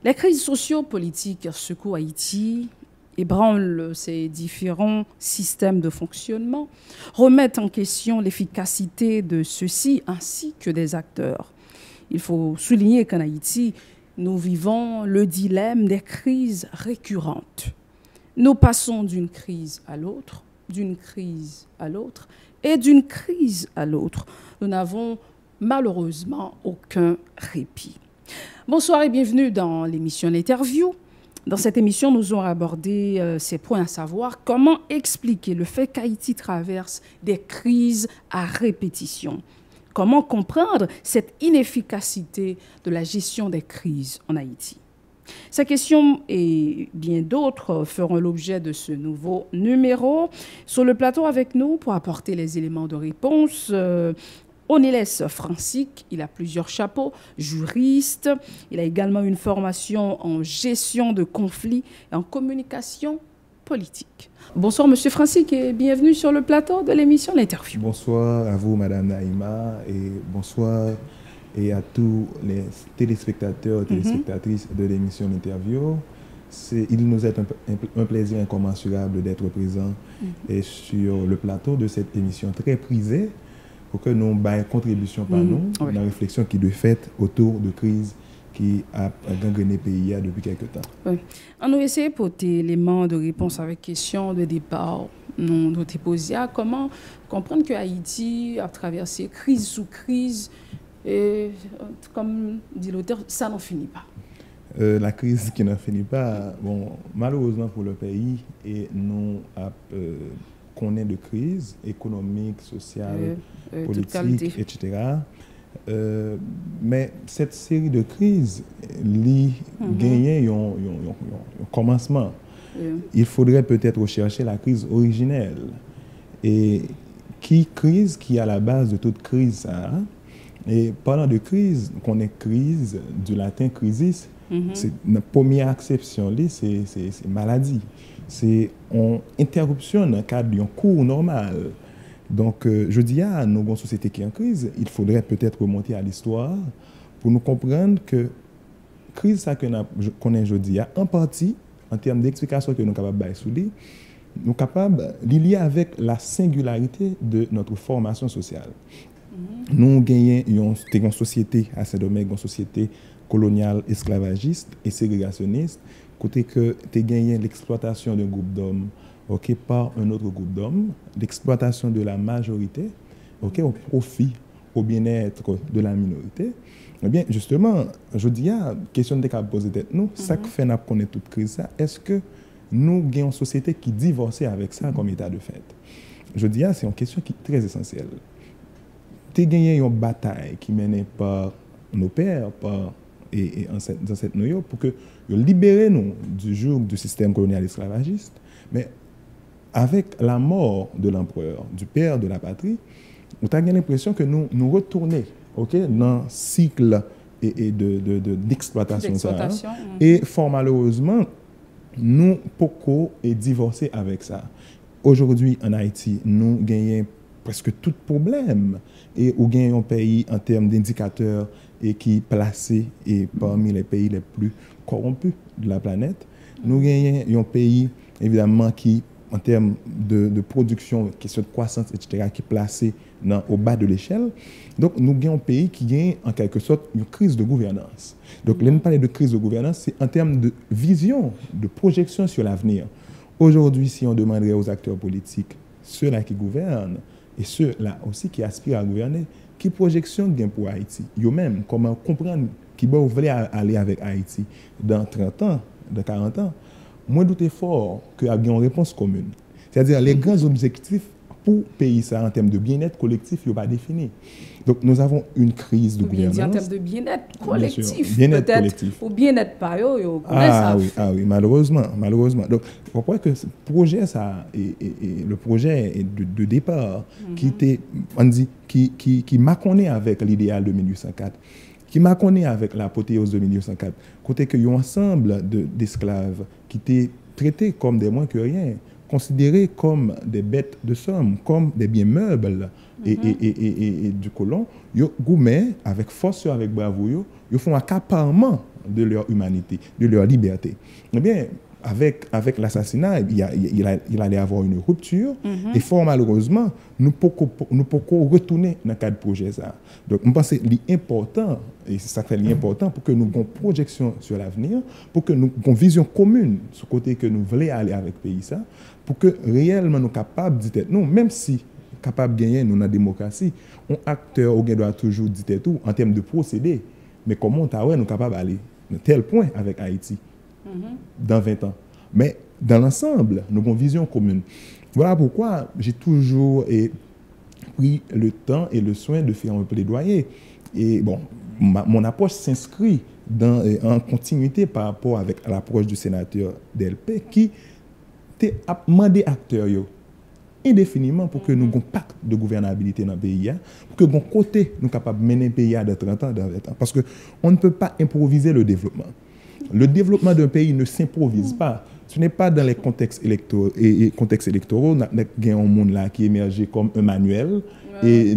Les crises socio-politiques secouent Haïti, ébranlent ses différents systèmes de fonctionnement, remettent en question l'efficacité de ceux-ci ainsi que des acteurs. Il faut souligner qu'en Haïti, nous vivons le dilemme des crises récurrentes. Nous passons d'une crise à l'autre, d'une crise à l'autre et d'une crise à l'autre. Nous n'avons malheureusement aucun répit. Bonsoir et bienvenue dans l'émission L'Interview. Dans cette émission, nous allons aborder ces points à savoir comment expliquer le fait qu'Haïti traverse des crises à répétition. Comment comprendre cette inefficacité de la gestion des crises en Haïti. Ces questions et bien d'autres feront l'objet de ce nouveau numéro. Sur le plateau avec nous pour apporter les éléments de réponse, Onélès Francique, il a plusieurs chapeaux, juriste, il a également une formation en gestion de conflits et en communication politique. Bonsoir Monsieur Francique et bienvenue sur le plateau de l'émission L'Interview. Bonsoir à vous Madame Naïma et bonsoir et à tous les téléspectateurs et téléspectatrices de l'émission L'Interview. Il nous est un plaisir incommensurable d'être présent et sur le plateau de cette émission très prisée pour que nous ayons contribution par nous dans la réflexion qui est faite autour de crise qui a gangréné le pays depuis quelques temps. Oui. On a essayé de porter éléments de réponse avec question de départ. Nous avons posé comment comprendre que Haïti a traversé crise sous crise et, comme dit l'auteur, ça n'en finit pas. La crise qui n'en finit pas, bon, malheureusement pour le pays, et nous connaissons de crise économique, sociale, politique, etc. Mais cette série de crises, gagne un commencement. Il faudrait peut-être rechercher la crise originelle. Et crise qui est à la base de toute crise, ça. Et parlant de crise, qu'on est crise, du latin crisis, c'est la première acception, c'est maladie. C'est une interruption dans le cadre d'un cours normal. Donc, je dis à nos sociétés qui sont en crise, il faudrait peut-être remonter à l'histoire pour nous comprendre que la crise ça que nous connaissons aujourd'hui, en partie, en termes d'explication que nous sommes capables de soulever, nous sommes capables de lier avec la singularité de notre formation sociale. Nous gagnons une société à Saint-Domingue, une société coloniale, esclavagiste et ségrégationniste, côté que tu as gagné l'exploitation d'un groupe d'hommes par un autre groupe d'hommes, l'exploitation de la majorité au profit, au bien-être de la minorité. Eh bien, justement, je dis, question de poser tête nous, ça que fait nous connaître toute crise, est-ce que nous avons une société qui divorce avec ça comme état de fait? Je dis, c'est une question qui est très essentielle. Tu as gagné une bataille qui menée par nos pères, par et ancêtres nous pour que libérer nous du joug du système colonial esclavagiste, mais avec la mort de l'empereur, du père de la patrie, on a l'impression que nous retournons dans un cycle d'exploitation. Et fort malheureusement, nous poco est divorcés avec ça. Aujourd'hui, en Haïti, nous gagnons presque tout problème et nous gagnons un pays en termes d'indicateurs et qui est placé parmi les pays les plus corrompus de la planète. Nous gagnons un pays, évidemment, qui en termes de production, question de croissance, etc., qui est placé au bas de l'échelle. Donc, nous avons un pays qui gagne en quelque sorte une crise de gouvernance. Donc, là, nous parlons de crise de gouvernance, c'est en termes de vision, de projection sur l'avenir. Aujourd'hui, si on demanderait aux acteurs politiques, ceux-là qui gouvernent et ceux-là aussi qui aspirent à gouverner, qui projection gagne pour Haïti? Eux-mêmes, comment comprendre qui veulent aller avec Haïti dans 30 ans, dans 40 ans? Moi, doute fort qu'il y a une réponse commune. C'est-à-dire les grands objectifs pour le pays, ça, en termes de bien-être collectif, ils ne sont pas définis. Donc, nous avons une crise de gouvernance. En termes de bien-être collectif, bien-être collectif. Ou bien-être pas, oui, malheureusement. Donc, on croit que ce projet, ça, le projet de départ, qui était, on dit, qui m'a connu avec l'idéal de 1804, qui m'a connu avec l'apothéose de 1804, côté que y a un ensemble d'esclaves qui étaient traités comme des moins que rien, considérés comme des bêtes de somme, comme des biens meubles et du colon, ils gourmet avec force, avec bravoure, ils font accaparement de leur humanité, de leur liberté. Eh bien, avec l'assassinat, il allait avoir une rupture et fort malheureusement, nous ne pouvons retourner dans le cadre de projet. Donc, je pense que c'est important, et c'est ça qui est important, pour que nous ayons une projection sur l'avenir, pour que nous ayons une vision commune sur le côté que nous voulons aller avec le pays, pour que réellement nous sommes capables de dire, non, même si capable de gagner nous, dans la démocratie, un acteur doit toujours dire tout en termes de procédé, mais comment nous sommes capables d'aller à tel point avec Haïti dans 20 ans. Mais dans l'ensemble, nous avons une vision commune. Voilà pourquoi j'ai toujours pris le temps et le soin de faire un plaidoyer. Et bon, mon approche s'inscrit en continuité par rapport avec l'approche du sénateur DLP qui a demandé acteurs indéfiniment pour que nous ayons un pacte de gouvernabilité dans le pays, pour que, bon côté, nous sommes capables de mener le pays de 30 ans, dans 20 ans. Parce qu'on ne peut pas improviser le développement. Le développement d'un pays ne s'improvise pas. Ce n'est pas dans les contextes électoraux, il y a un monde là qui émerge comme un manuel, et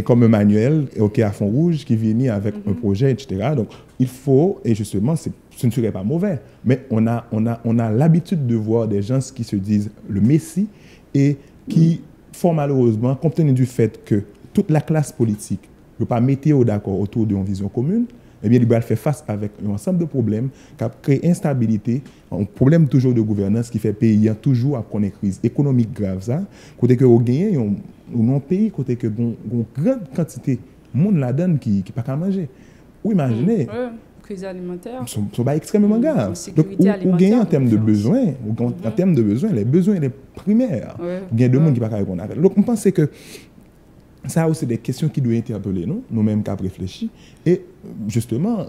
comme un manuel à fond rouge qui vient avec un projet, etc. Donc, il faut, et justement, ce ne serait pas mauvais, mais on a l'habitude de voir des gens qui se disent le Messie et qui, fort malheureusement, compte tenu du fait que toute la classe politique ne peut pas mettre d'accord autour d'une vision commune, eh bien, il va faire face avec un ensemble de problèmes qui créent instabilité, un problème toujours de gouvernance qui fait pays toujours à connaître crise économique grave. Ça, côté que vous gagnez, un pays côté que une grande quantité de monde là-dedans qui n'a pas qu'à manger. Vous imaginez, crise alimentaire. C'est extrêmement grave. Donc, vous gagnez en termes de besoins, en termes de besoins, les besoins les primaires. Vous gagnez de monde qui n'a pas qu'à répondre à ça. Donc, on pense que ça aussi des questions qui doivent interpeller nous-mêmes qui avons réfléchi. Et justement,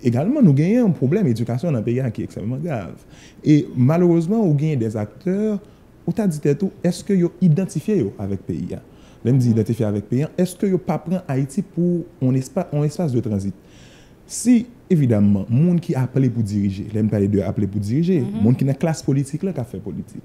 également, nous gagnons un problème d'éducation dans un pays qui est extrêmement grave. Et malheureusement, nous gagnons des acteurs, où tu as dit tout, est-ce que vous identifiez avec le pays? Même dit identifier avec le pays, est-ce que vous pas prendre Haïti pour un espace de transit? Si, évidemment, les gens qui appellent pour diriger, l'aime parler de appeler pour diriger, les gens qui ont une classe politique, là, qui a fait politique,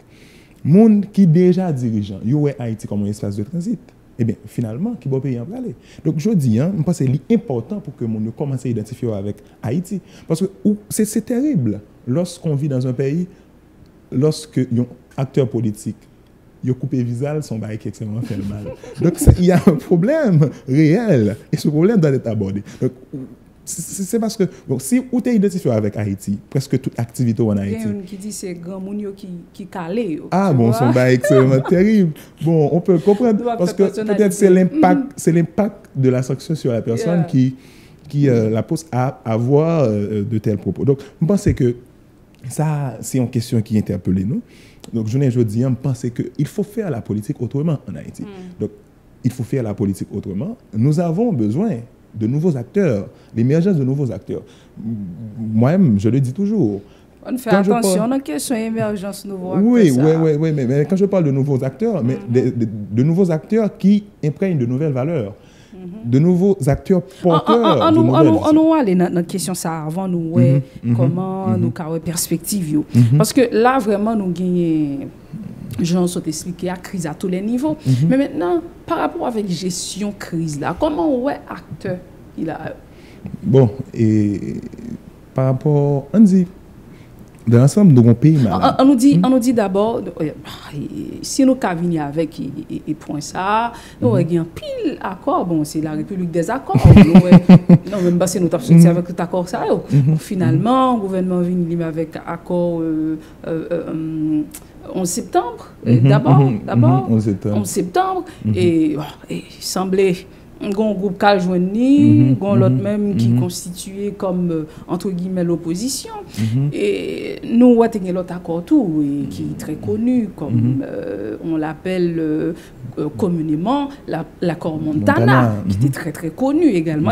les gens qui déjà dirigeant, ils ont Haïti comme un espace de transit. Eh bien, finalement, qui va payer en parler. Donc, je dis, je pense que c'est important pour que les gens commencent à identifier avec Haïti. Parce que c'est terrible lorsqu'on vit dans un pays, lorsque un acteur politique, il a coupé le visage, son bail qui est extrêmement fait mal. Donc, il y a un problème réel et ce problème doit être abordé. Donc, c'est parce que si vous êtes identifié avec Haïti, presque toute activité en Haïti. Il y a qui dit que c'est grand mounio qui calé. Ah bon, son bail extrêmement terrible. Bon, on peut comprendre parce que peut-être c'est l'impact de la sanction sur la personne qui la pousse à avoir de tels propos. Donc, je pense que ça, c'est une question qui interpelle nous. Donc, je dis, je pense qu'il faut faire la politique autrement en Haïti. Donc, il faut faire la politique autrement. Nous avons besoin de nouveaux acteurs, l'émergence de nouveaux acteurs. Moi-même, je le dis toujours. On fait attention à la question d'émergence de nouveaux acteurs. Oui, mais quand je parle de nouveaux acteurs, mais de nouveaux acteurs qui imprègnent de nouvelles valeurs, de nouveaux acteurs porteurs de nouvelles visions. On va aller dans la question ça avant nous, comment nous avons perspective. Parce que là, vraiment, nous gagnons... Jean s'est expliqué la crise à tous les niveaux. Mais maintenant, par rapport avec gestion crise là, comment on est acteur il a? Bon, et par rapport, on dit, dans l'ensemble de mon pays, on nous dit d'abord, si nous avons venir avec et point ça, nous avons un pile accord, bon, c'est la République des accords. Non, même pas si nous avons sorti avec tout accord ça. Finalement, le gouvernement vient avec accord 11 septembre, d'abord, 11 septembre, et il semblait un groupe qui a joint, l'autre même qui constituait comme, entre guillemets, l'opposition. Et nous, avons l'autre accord tout, qui est très connu, comme on l'appelle communément l'accord Montana, qui était très très connu également,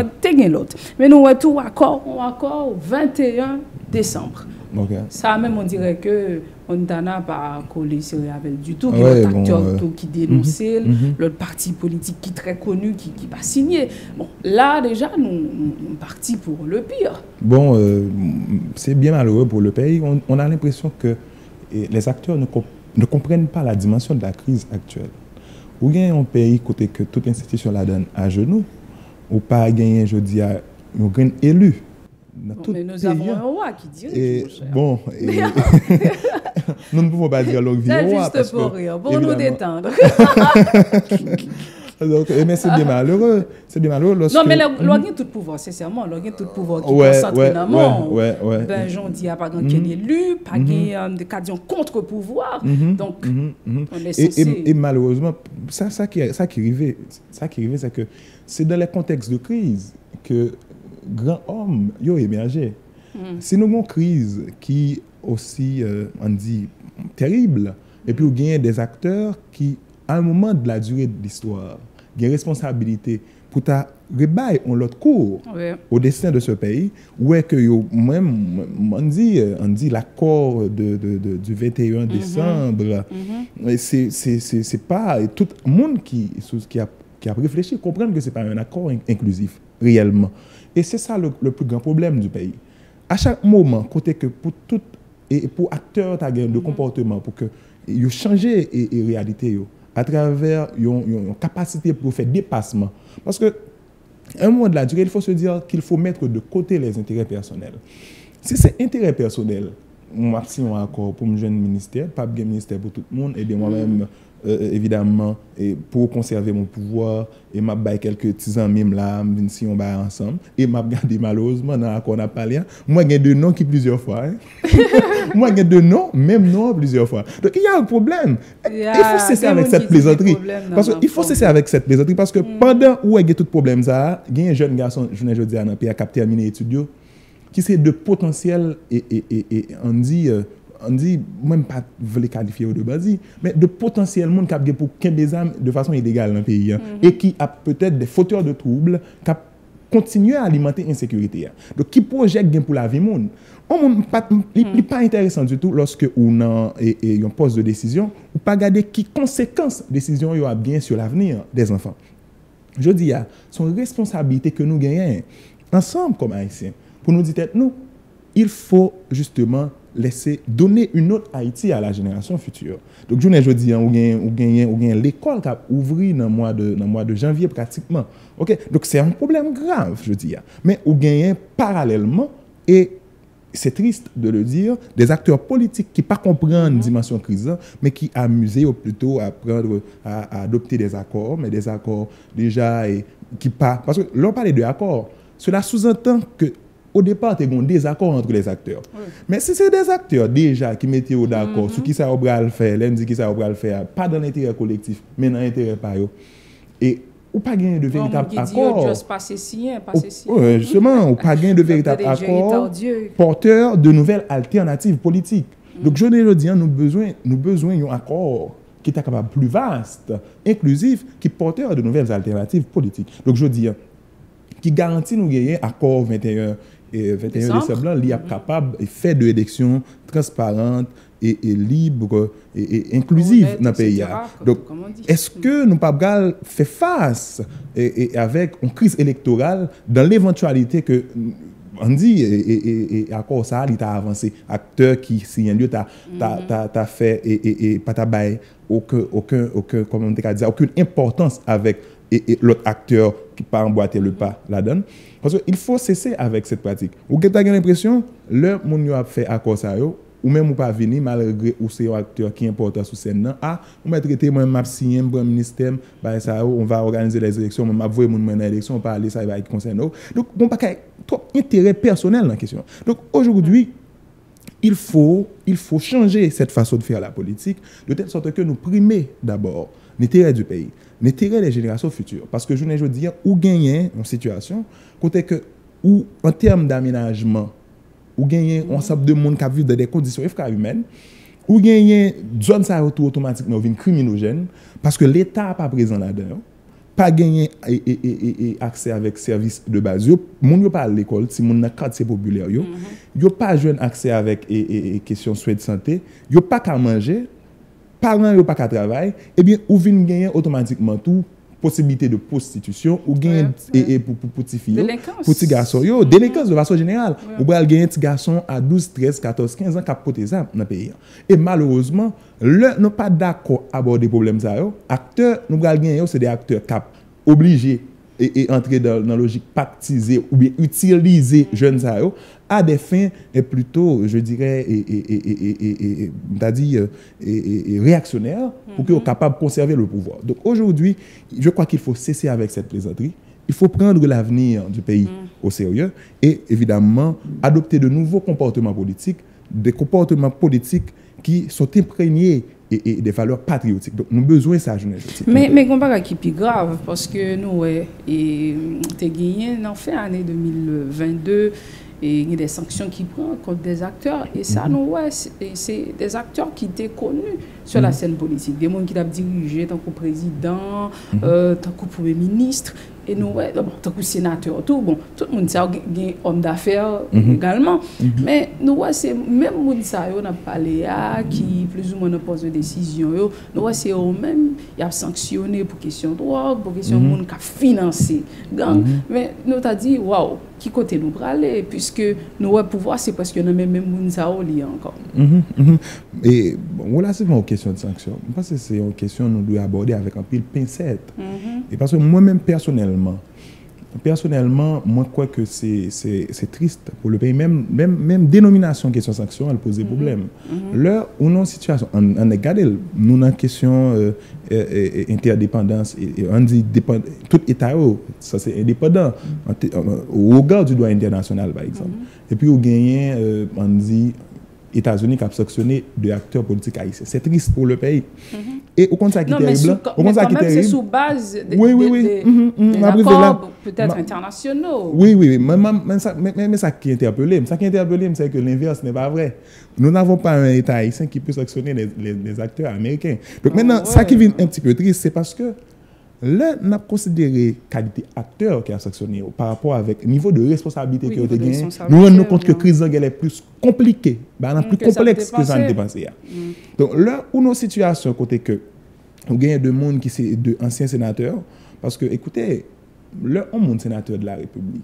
l'autre. Mais nous avons tout accord 21 décembre. Ça même, on dirait que Montana n'a pas collé sur avec du tout. Il y a l'autre acteur qui dénonçait, l'autre parti politique qui est très connu, qui n'a pas signé. Bon, là, déjà, nous sommes partis pour le pire. Bon, c'est bien malheureux pour le pays. On a l'impression que les acteurs ne comprennent pas la dimension de la crise actuelle. Ou bien un pays côté que toute institution la donne à genoux, ou pas gagner, je dis, un grand élu. Mais nous avons un roi qui dirige. Bon, nous ne pouvons pas dire longue vie au roi. C'est juste pour rire, pour nous détendre. Donc, mais c'est bien malheureux. C'est bien malheureux lorsque... Non, mais l'organe tout pouvoir, sincèrement, l'organe tout pouvoir qui concentre dans le monde. Ben, j'en dis, pas qu'un élu, pas qu'un contre-pouvoir. Donc, on est censé... Et malheureusement, ça qui arrivait, c'est que c'est dans les contextes de crise que grands hommes ont émergé. C'est une crise qui aussi, on dit, terrible. Et puis, il y a des acteurs qui, à un moment de la durée de l'histoire, il y a une responsabilité pour ta rebaille en l'autre cours au destin de ce pays, où est que même, on dit l'accord du 21 décembre, c'est pas tout le monde qui a réfléchi, comprendre que ce n'est pas un accord inclusif, réellement. Et c'est ça le plus grand problème du pays. À chaque moment, côté que pour tout et pour acteurs de comportement, pour que ils changent et réalité à travers une capacité pour faire dépassement. Parce que un moment de la durée, il faut se dire qu'il faut mettre de côté les intérêts personnels. Si c'est intérêt personnel, moi, si on a accord pour me joindre ministère, pas de ministère pour tout le monde, et moi-même, évidemment, et pour conserver mon pouvoir, et m'a bail quelques petits amis là, si on va ensemble, et m'a regardé malheureusement dans l'accord on a parlé, moi j'ai deux noms qui plusieurs fois. Moi j'ai deux noms, même nom plusieurs fois. Donc il y a un problème. Il faut cesser avec cette plaisanterie. Parce qu'il faut cesser avec cette plaisanterie parce que pendant où il y a tout problème ça, il y a un jeune garçon, je ne dis pas, qui a terminé étudiant, qui c'est de potentiel et on dit même pas les qualifier de base, mais de potentiel monde qui a pour des âmes de façon illégale dans le pays et qui a peut-être des fauteurs de troubles qui continuent à alimenter l'insécurité. Donc qui projette pour la vie monde. Il n'est pas intéressant du tout lorsque on a un poste de décision ou pas regarder qui conséquences décision il y a bien sur l'avenir des enfants. Je dis c'est une responsabilité que nous gagnons ensemble comme Haïtiens pour nous dire nous il faut justement donner une autre Haïti à la génération future. Donc, je dis, on gagne l'école qui a ouvert dans le mois de janvier pratiquement. Okay? Donc, c'est un problème grave, je dis. Mais on gagne parallèlement, et c'est triste de le dire, des acteurs politiques qui ne comprennent pas une dimension crise, mais qui amusent plutôt à adopter des accords, mais des accords déjà qui pas. Parce que l'on parle de accords, cela sous-entend que au départ, il y a un désaccord entre les acteurs. Mais si c'est des acteurs déjà qui mettent d'accord sur qui ça va le faire, l'un dit qui ça va le faire, pas dans l'intérêt collectif, mais dans l'intérêt par eux. Et ou pas gagner de véritable accord. Justement, ou pas gagner de véritable accord porteur de nouvelles alternatives politiques. Donc, je veux dire, nous besoin d'un accord qui est capable plus vaste, inclusif, qui porteur de nouvelles alternatives politiques. Donc, je veux dire, qui garantit nous gagner accord 21 décembre, il est capable de faire de élections transparentes et libres et inclusives dans le pays. Donc, est-ce que nous pas faire face avec une crise électorale dans l'éventualité que on dit et accord ça il t'a avancé acteur qui si un lieu t'a fait et pas t'a bail aucun comment on dit aucune importance avec et l'autre acteur qui pas emboîter le pas la donne parce qu'il faut cesser avec cette pratique. Ou que tu as l'impression le monde a fait accord ça ou même ou pas venir malgré ou c'est un acteur qui est important sur scène on m'a traité moi m'a signé un ministère bah ça on va organiser les élections m'a voyer mon dans l'élection on parler ça va concerne donc bon pas trop intérêt personnel dans la question. Donc aujourd'hui il faut changer cette façon de faire la politique de telle sorte que nous primer d'abord l'intérêt du pays, l'intérêt des générations futures. Parce que je veux dire, où gagner une situation, côté que, où en termes d'aménagement, où gagner un ensemble de monde qui vit dans des conditions humaines, où gagner zone ça automatiquement une criminogène, parce que l'État n'est pas présent là-dedans, pas gagner accès avec services de base. Moun yo pas à l'école, si moun nan quartier populaire yo, yo pas jeune accès avec questions soins de santé, yo pas qu'à manger. Parents n'ont pas qu'à travailler, eh bien, ou vient gagner automatiquement tout, possibilité de prostitution, ou gagner pour petits filles, pour petits garçons, délinquance de façon générale. Ou bien gagner petits garçons à 12, 13, 14, 15 ans qui portent ça dans le pays. Et malheureusement, nous pas d'accord à aborder des problèmes ça. Acteurs, nous gagner c'est des acteurs qui obligés et entrer dans la logique pactisée ou bien utiliser jeunes à des fins plutôt, je dirais, réactionnaires pour qu'ils soient capables de conserver le pouvoir. Donc aujourd'hui, je crois qu'il faut cesser avec cette plaisanterie. Il faut prendre l'avenir du pays au sérieux et évidemment adopter de nouveaux comportements politiques, des comportements politiques qui sont imprégnés et des valeurs patriotiques. Donc, nous avons besoin de ça, jeunesse. Mais combat qui est plus grave, parce que nous, t'es gagné en fin année 2022, et il y a des sanctions qui prennent contre des acteurs, et ça, nous, c'est des acteurs qui étaient connus sur la scène politique, des gens qui ont dirigé tant que président, tant que premier ministre, et nous, tant que sénateur, tout le monde, ça, il y a homme d'affaires également, mais nous, c'est même monde ça, on a parlé qui plus ou moins pose des décisions, nous, c'est eux-mêmes, ils ont sanctionné pour question de drogue, pour question de monde qui a financé gang, mais nous t'a dit, waouh, qui côté nous aller, puisque nous, pouvoir, c'est parce que nous même monde ça encore. Et bon, là, c'est pas une question de sanction. Je pense que c'est une question que nous devons aborder avec un pile pincette. Et parce que moi-même, personnellement, moi, je crois que c'est triste pour le pays. Même dénomination question sanction, elle pose des problèmes. Là, où nous, situation, on a gardé, nous, dans la question interdépendance, on dit tout État, ça c'est indépendant, au regard du droit international, par exemple. Et puis, on gagne, on dit, États-Unis qui a sanctionné deux acteurs politiques haïtiens. C'est triste pour le pays. Et au contraire, qui est terrible. Mais quand même, c'est sous base des accords peut-être internationaux. Oui. Mais ça qui est interpellé, c'est que l'inverse n'est pas vrai. Nous n'avons pas un État haïtien qui peut sanctionner les acteurs américains. Donc maintenant, ça qui vient un petit peu triste, c'est parce que là, on a considéré qualité acteur qui a sanctionné par rapport avec le niveau de responsabilité qui a été gagné. Nous rendons compte que la crise est plus compliquée, plus complexe que ça n'était passé. Donc là, où nos situations, côté que nous gagnons de monde qui sont d'anciens sénateurs, parce que, écoutez, là, on est sénateur de la République.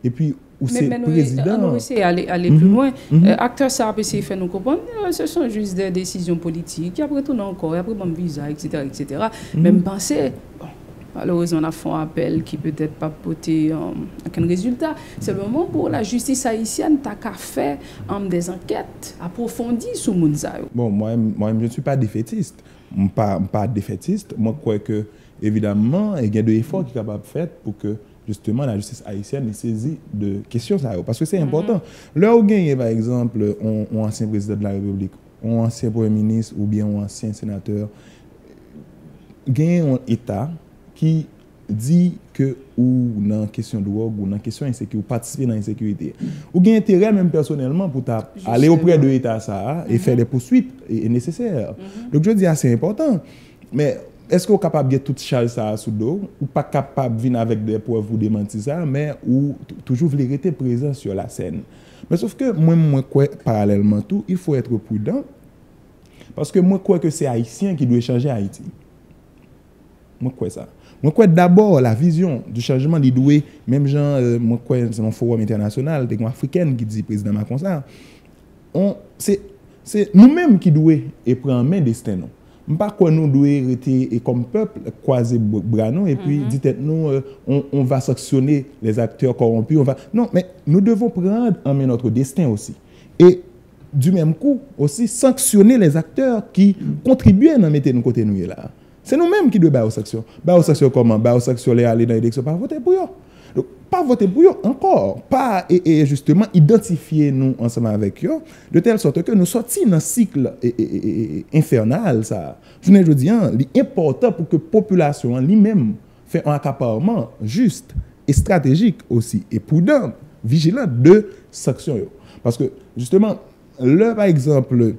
Et puis, où c'est président. On essaie d'aller plus loin. Acteurs, ça a essayé de faire nous comprendre. Ce sont juste des décisions politiques. Après tout, encore, après mon visa, etc. Même penser, bon, malheureusement, on a fait un appel qui peut-être pas porté aucun résultat. C'est le moment pour la justice haïtienne, tu as qu'à faire des enquêtes approfondies sur Mounzaïo. Bon, moi, je ne suis pas défaitiste. Je ne suis pas défaitiste. Moi, je crois que, évidemment, il y a des efforts qui sont capables de faire pour que justement la justice haïtienne est saisie de questions ça parce que c'est important. Là où gagne par exemple un ancien président de la République, un ancien premier ministre ou bien un ancien sénateur, gagne un État qui dit que ou dans question de drogue ou dans question insécurité ou participer dans l'insécurité ou gagne intérêt même personnellement pour aller auprès de l'État ça et faire des poursuites nécessaires. Donc je dis c'est important, mais est-ce qu'on est capable de toute charge ça sous dos ou pas capable de venir avec des preuves ou démentir ça, mais ou toujours vérité présent sur la scène. Mais sauf que moi crois parallèlement tout, il faut être prudent parce que moi crois que c'est Haïtien qui doit changer Haïti. Moi crois ça. Moi crois d'abord la vision du changement il doit même gens moi crois c'est un forum international des africaines qui dit président Macron ça. C'est nous-mêmes qui doit et prendre en main destin non. Pas quoi nous devons rester comme peuple croiser bras nous et puis dites-nous on va sanctionner les acteurs corrompus, non, mais nous devons prendre en main notre destin aussi et du même coup aussi sanctionner les acteurs qui contribuent à mettre nous côté nous là. C'est nous-mêmes qui devons faire aux sanctions. Aux sanctions comment? Aux sanctions aller dans l'élection pas voter pour eux. Donc, pas voter pour eux encore, pas et justement identifier nous ensemble avec eux, de telle sorte que nous sortions dans un cycle infernal. Ça. Je dis, c'est important pour que la population lui-même fait un accaparement juste et stratégique aussi, et prudent, vigilant de sanctions. Parce que justement, là par exemple,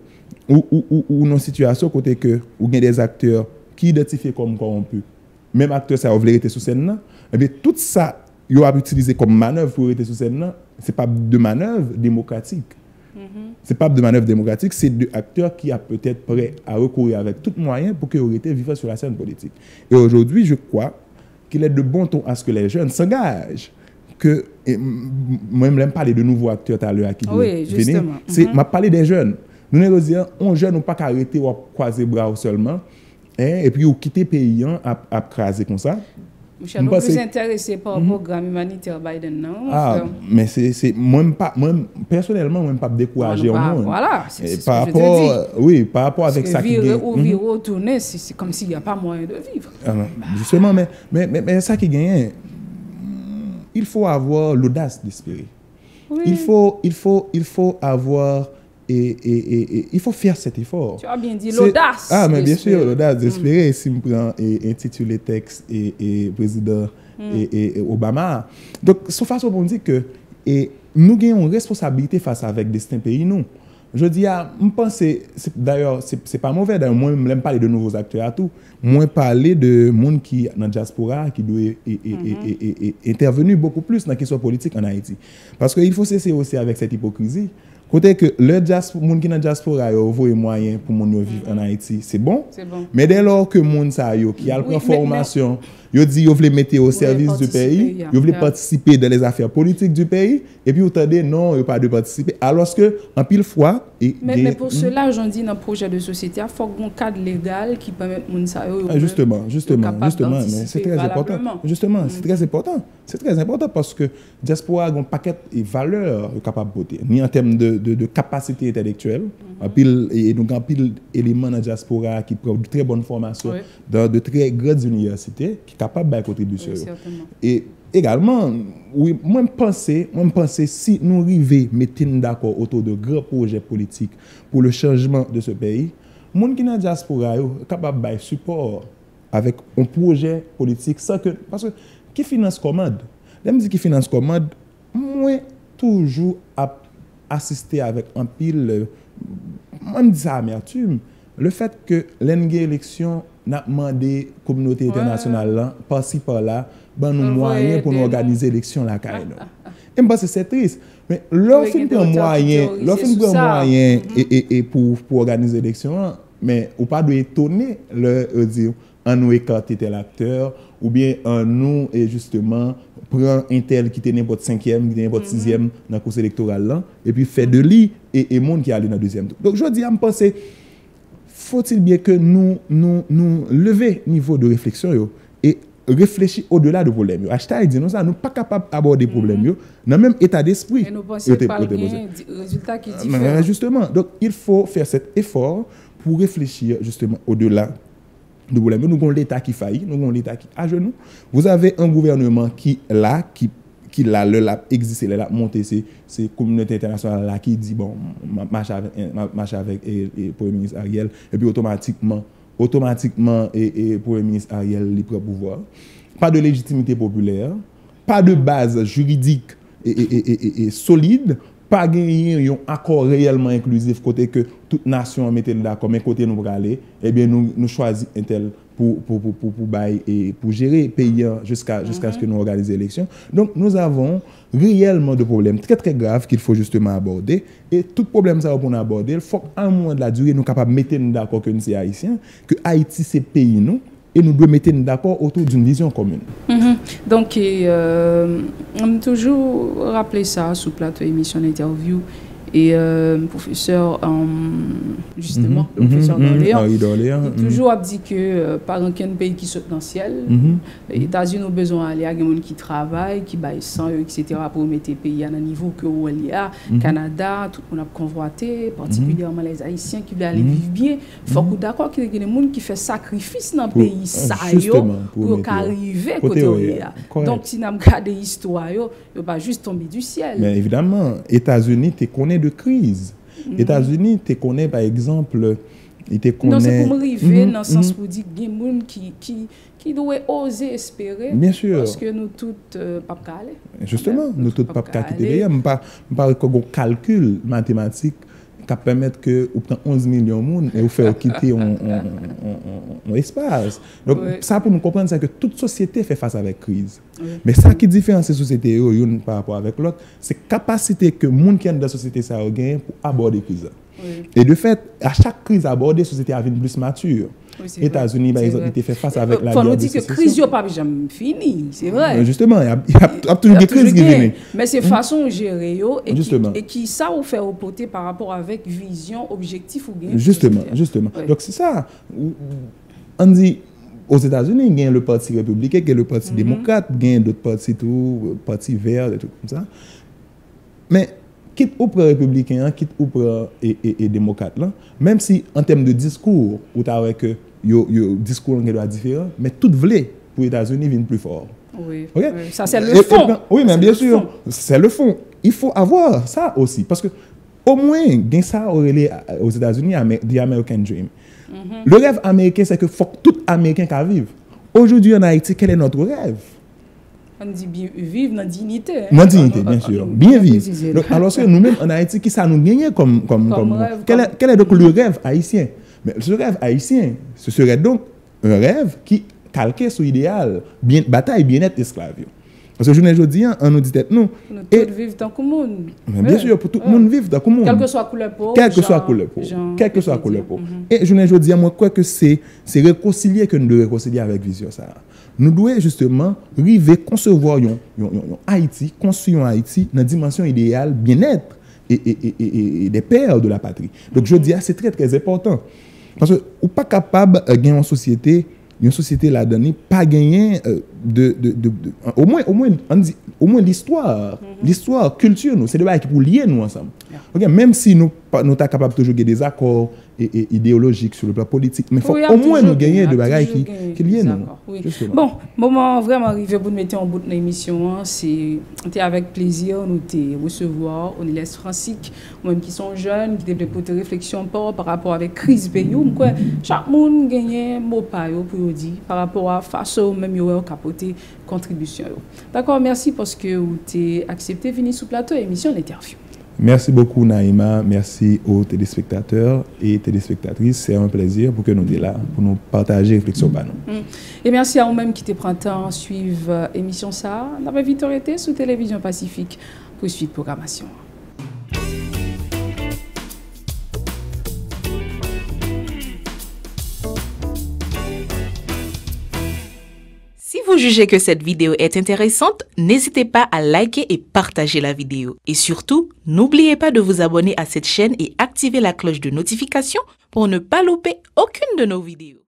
ou dans situation côté que où il y a des acteurs qui identifient comme corrompus, même acteurs ça a vérité sous scène, et bien tout ça ils ont utilisé comme manœuvre pour être sur scène, ce n'est pas de manœuvre démocratique. Ce n'est pas de manœuvre démocratique, c'est deux acteurs qui sont peut-être prêts à recourir avec tout moyen pour qu'ils aient été vivants sur la scène politique. Et aujourd'hui, je crois qu'il est de bon ton à ce que les jeunes s'engagent. Moi, je n'aime pas parler de nouveaux acteurs à l'heure qui doivent venir. Je parle des jeunes. Nous ne disons pas, jeunes n'ont pas arrêter ou croiser bras seulement, et puis ou quitter le pays à craser comme ça. Je suis plus intéressé par le programme humanitaire Biden, non? Mais c'est moi personnellement, moi pas découragé au monde. Voilà, c'est par rapport, oui, par rapport avec ça qui gagne. Retourner, c'est comme s'il n'y a pas moyen de vivre. Justement, mais ça qui gagne, il faut avoir l'audace d'espérer. Oui. Il faut avoir et il faut faire cet effort. Tu as bien dit l'audace. Mais bien sûr, l'audace d'espérer. Si je prends intitulé texte et président et Obama. Donc, c'est façon pour dire que nous avons une responsabilité face avec destin pays nous. Je dis, je pense, d'ailleurs, c'est pas mauvais. D'ailleurs, moi, je n'aime pas parler de nouveaux acteurs à tout. Moi, parler de monde qui dans la diaspora, qui doit intervenir beaucoup plus dans la question politique en Haïti. Parce qu'il faut cesser aussi avec cette hypocrisie. Côté que le monde qui dans la diaspora a voyé moyen pour mon vivre en Haïti, c'est bon. Mais dès lors que monde qui a la formation, il dit qu'il veut mettre au service du pays, il veut participer dans les affaires politiques du pays, et puis vous entendez non, il n'y a pas de participer. Alors que en pile fois, mais pour cela, j'en dis dans le projet de société, il faut un cadre légal qui permette monde ça. Justement, mais c'est très important. Justement, c'est très important. C'est très important parce que diaspora a un paquet de valeurs capable de voter, ni en termes de capacité intellectuelle, et donc un pile éléments dans la diaspora qui prennent de très bonnes formations dans de très grandes universités qui sont capables de contribuer. Et également, oui, moi je pense si nous arrivons à mettre d'accord autour de grands projets politiques pour le changement de ce pays, les gens qui sont dans la diaspora sont capables de support avec un projet politique sans que, parce que qui finance commande, qui finance commande, moi toujours assister avec un pile, moi je dis ça amertume, le fait que l'élection n'a demandé la communauté internationale par-ci par-là, ben nous moyens pour nous organiser l'élection là et je pense que c'est triste, mais l'offre de moyens et pour organiser l'élection, mais ou pas de étonner le dire en nous écarter tel acteur ou bien en nous et justement prend un tel qui était n'importe 5e, qui était n'importe 6e dans le course électoral là et puis fait de lui et monde qui allait dans le deuxième tour. Donc je dis à me penser faut-il bien que nous lever niveau de réflexion et réfléchir au-delà du problème. Hashtag dit nous ça nous pas capable d'aborder problème dans même état d'esprit. Et nous pensons pas le résultat qui est différent. Justement, donc il faut faire cet effort pour réfléchir justement au-delà du problème. Nous avons l'État qui faillit, nous avons l'État qui à genoux. Vous avez un gouvernement qui l'a existé, l'a monté ces communautés internationales là qui dit bon marche avec le Premier ministre Ariel et puis automatiquement et Premier ministre Ariel il prend pouvoir. Pas de légitimité populaire, pas de base juridique et solide, pas gagner un accord réellement inclusif côté que toute nation mettait d'accord mais côté nous aller et bien nous choisissons un tel pour gérer le pays jusqu'à ce que nous organisions l'élection. Donc nous avons réellement des problèmes très très graves qu'il faut justement aborder et tout problème ça pour nous aborder, il faut qu'à un moment de la durée nous capables de mettre d'accord que nous sommes haïtiens, que Haïti c'est pays nous et nous devons mettre d'accord autour d'une vision commune. Donc on toujours rappeler ça sous plateau émission interview et professeur justement le professeur d'Orléans toujours a dit que par aucun pays qui saute dans le ciel, les États-Unis ont besoin d'aller à des gens qui travaillent, qui baillent sans eux, etc. pour mettre le pays à un niveau que où il y a Canada, tout le monde a convoité, particulièrement les Haïtiens qui veulent aller vivre bien. Il faut qu'on d'accord qu'il y ait des gens qui font sacrifice dans le pays ça pour arriver côté où il y a. Donc si nous regardons l'histoire, il ne va pas juste tomber du ciel. Mais évidemment, États-Unis te connaît de crise. États-Unis te connaît par exemple, il te connaît. Non, c'est pour m'arriver dans le sens pour dire qu'il y a des gens qui doivent oser espérer. Bien sûr. Parce que nous toutes pas calés. Justement, nous toutes pas calés. Je ne pas un calcul mathématique qui permet que vous preniez 11 millions de monde et vous faire quitter un espace. Donc ça pour nous comprendre c'est que toute société fait face avec crise. Mais ça qui différencie ces sociétés une par rapport avec l'autre, c'est la capacité que les gens qui sont dans la société ça gagne pour aborder la crise. Et de fait, à chaque crise abordée, la société a une plus mature. Les États-Unis, par exemple, ils ont fait face avec la guerre de sécession. Il faut nous dire que la crise n'est pas jamais finie, c'est vrai. Justement, il y a toujours des crises qui viennent. Mais c'est façon de gérer et qui ça vous fait reporter par rapport avec vision, objectif ou bien. Justement. Donc c'est ça. On dit, aux États-Unis, il y a le parti républicain, il y a le parti démocrate, il y a d'autres partis, tout, parti vert, des trucs comme ça. Mais, quitte ou pour républicain, quitte ou pour et démocrate, là, même si en termes de discours, où tu as que le discours est différent, mais tout voulait pour les États-Unis viennent plus fort. Oui, Okay? Oui, ça c'est le fond. Oui, mais bien sûr, c'est le fond. Il faut avoir ça aussi, parce que au moins, il y a ça aux États-Unis, the American Dream. Le rêve américain, c'est que faut que tout Américain qui vive. Aujourd'hui en Haïti, quel est notre rêve? On dit bien vivre dans la dignité. Dans la dignité, bien sûr. Bien vivre. Donc, alors que nous-mêmes en Haïti, qui ça nous gagne comme rêve, quel est donc le rêve haïtien? Mais ce rêve haïtien, ce serait donc un rêve qui calqué sur l'idéal, bataille, bien-être, esclave. Parce que je ne dis pas, on nous dit nous. Nous tous vivons dans le monde. Bien sûr, pour tout le monde vivre dans le monde. Quelle que soit la couleur peau. Quelle que soit la couleur peau. Quelle que soit la couleur peau. Et je ne dis pas, moi, quoi que c'est réconcilier que nous devons réconcilier avec vision ça. Nous devons justement arriver concevoir Haïti, construire Haïti dans la dimension idéale, bien-être et des pères de la patrie. Donc je dis, c'est très très important. Parce que ou pas capable de gagner une société là-dedans, pas gagner au moins l'histoire, l'histoire, culture, c'est des choses qui pour lier nous ensemble. Okay? Même si nous sommes capables de toujours gagner des accords idéologiques sur le plan politique, mais il faut au moins nous gagner des bagages qui lient nous. Oui. Bon, moment vraiment arrivé pour nous mettre en bout de l'émission, c'est avec plaisir nous te recevoir. On laisse Francique, même qui sont jeunes, qui développent des réflexions par rapport avec crise pays. Chaque monde gagne mot pour dire par rapport à façon même yo capoter contribution. D'accord, merci parce que vous t'es accepté venir sur plateau émission l'interview. Merci beaucoup Naïma, merci aux téléspectateurs et téléspectatrices, c'est un plaisir pour que nous soyons là pour nous partager réflexion par nous. Et merci à vous-même qui te prend temps suivre émission ça. On avait vite arrêté sur Télévision Pacifique pour suite programmation. Si vous jugez que cette vidéo est intéressante, n'hésitez pas à liker et partager la vidéo. Et surtout, n'oubliez pas de vous abonner à cette chaîne et activer la cloche de notification pour ne pas louper aucune de nos vidéos.